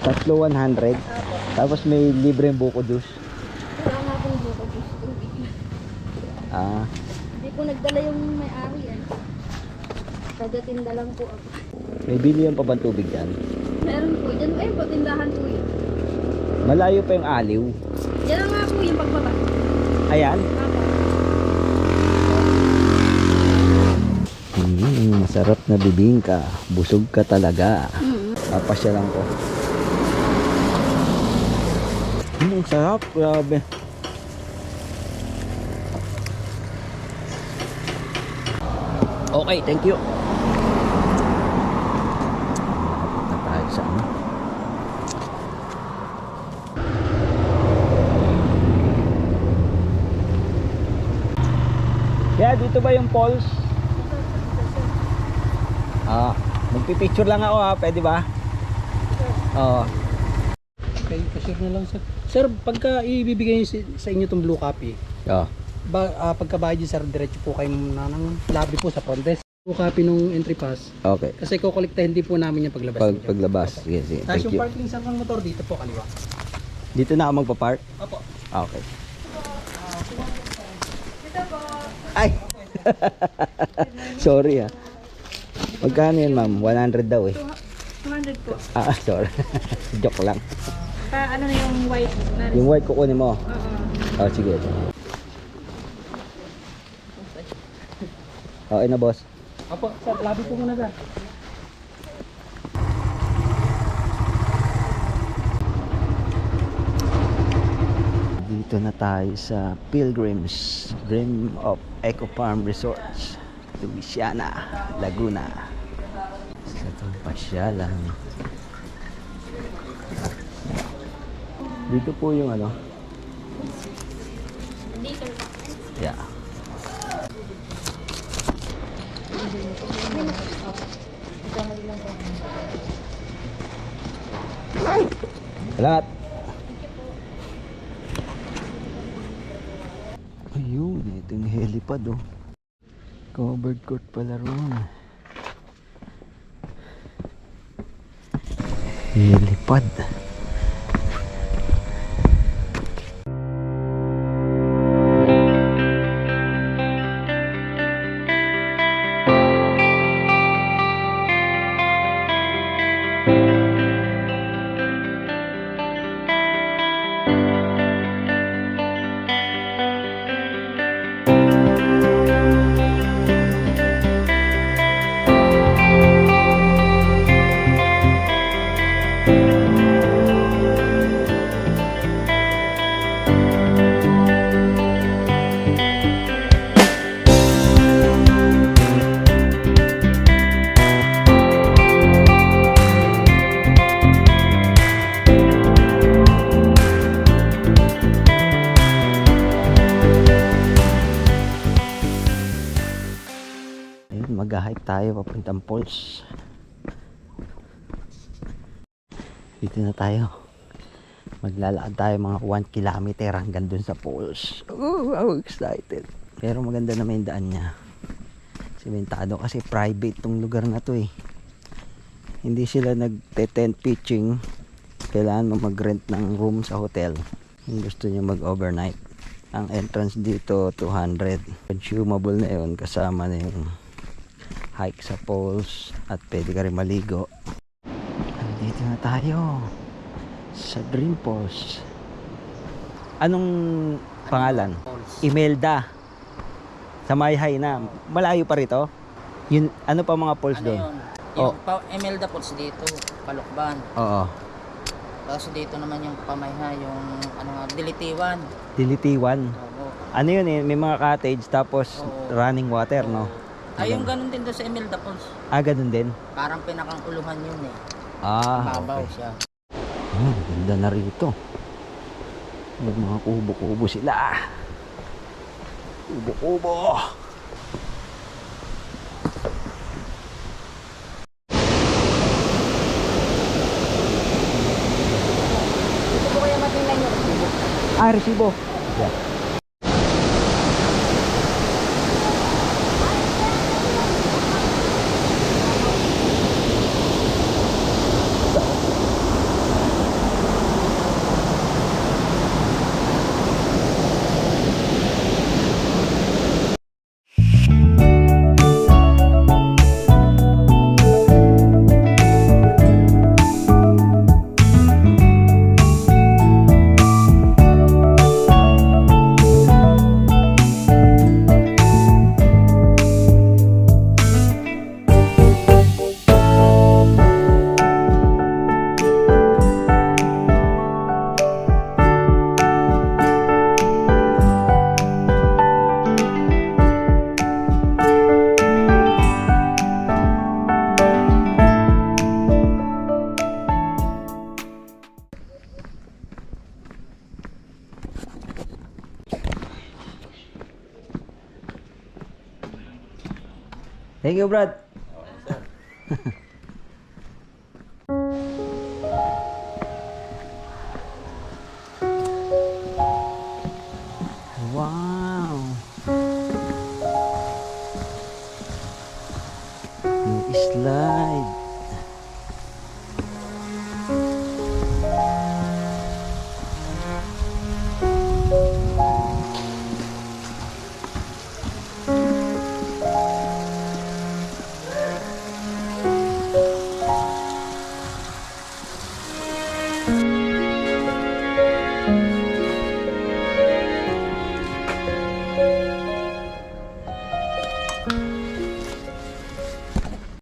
Tatlo 100. Apo. Tapos may libreng buko juice. Wala nga pong buko juice. Ah, Hindi po nagdala yung may-ari eh. Kagatinda lang po ako. may bilihan pa bang tubig yan? Meron po. Diyan po patindahan po yun. Malayo pa yung aliw. Yan nga po yung pagbaba. Ayan. Apo. Masarap na bibingka. Busog ka talaga. Papasya lang ko. Sarap. Grabe. Okay, thank you. Punta tayo sa ano. Kaya dito ba yung falls? Magpipicture lang ako ha, pwede ba? Oo. Okay, pa-share na lang sir. Sir, pagka ibibigay sa inyo itong blue copy, Oo. pagkabayad sir, diretso po kayo na ng lobby po sa front desk. Blue copy nung entry pass. Okay. Kasi kukolektahin din po namin yung paglabas. ninyo. Paglabas. Sige, sige. Tapos Thank yung you. parking sir ng motor dito po kaliwa. Dito na ako magpa-park? Opo. Okay. Ay! Sorry ah. Magkano yan ma'am? 100 daw eh. 200 po. Sorry. Joke lang. Ano na yung white na Yung white kukunin mo. Oo. Sige. Okay na boss. Opo, sir, lobby po muna sir. Dito na tayo sa Pilgrims Dream of Eco Farm Resorts, Louisiana, Laguna. Sa itong pasyalan. Dito po yung ano. Yeah. Salamat. Ayun, ito yung helipad oh. Covered court pala ron. Helipad. Mag-hike tayo papuntang falls. Dito na tayo. Maglalakad tayo mga 1 kilometer hanggang dun sa falls. Oh, how excited. Pero maganda naman yung daan niya. Simentado kasi private tong lugar na to eh. Hindi sila nagte-tent pitching. Kailangan mo mag-rent ng room sa hotel. Kung gusto niyo mag-overnight. Ang entrance dito 200. Consumable na yun kasama na yung hike sa falls at pwede ka rin maligo. Dito na tayo sa Dream Falls. Anong pangalan? Imelda. Sa Mayhay na. Malayo pa rito? Yun, ano pa mga falls doon? Yung Imelda Falls dito, Palukban. Oo. Tapos dito naman yung Pamayha, yung ano nga, Dilitiwan. Dilitiwan. Oo. Ano yun eh? May mga cottage tapos Oo. running water, no? Ay, yung ganun din doon sa Imelda Falls. Ganun din? Parang pinakang uluhan yun eh. Okay. Babaw siya. Ganda na rito. May mga kubo-kubo sila. Kubo-kubo. Ito po kaya matingnan yung resibo. Resibo. Yeah. Thank you, Brad. Wow. Yung slide.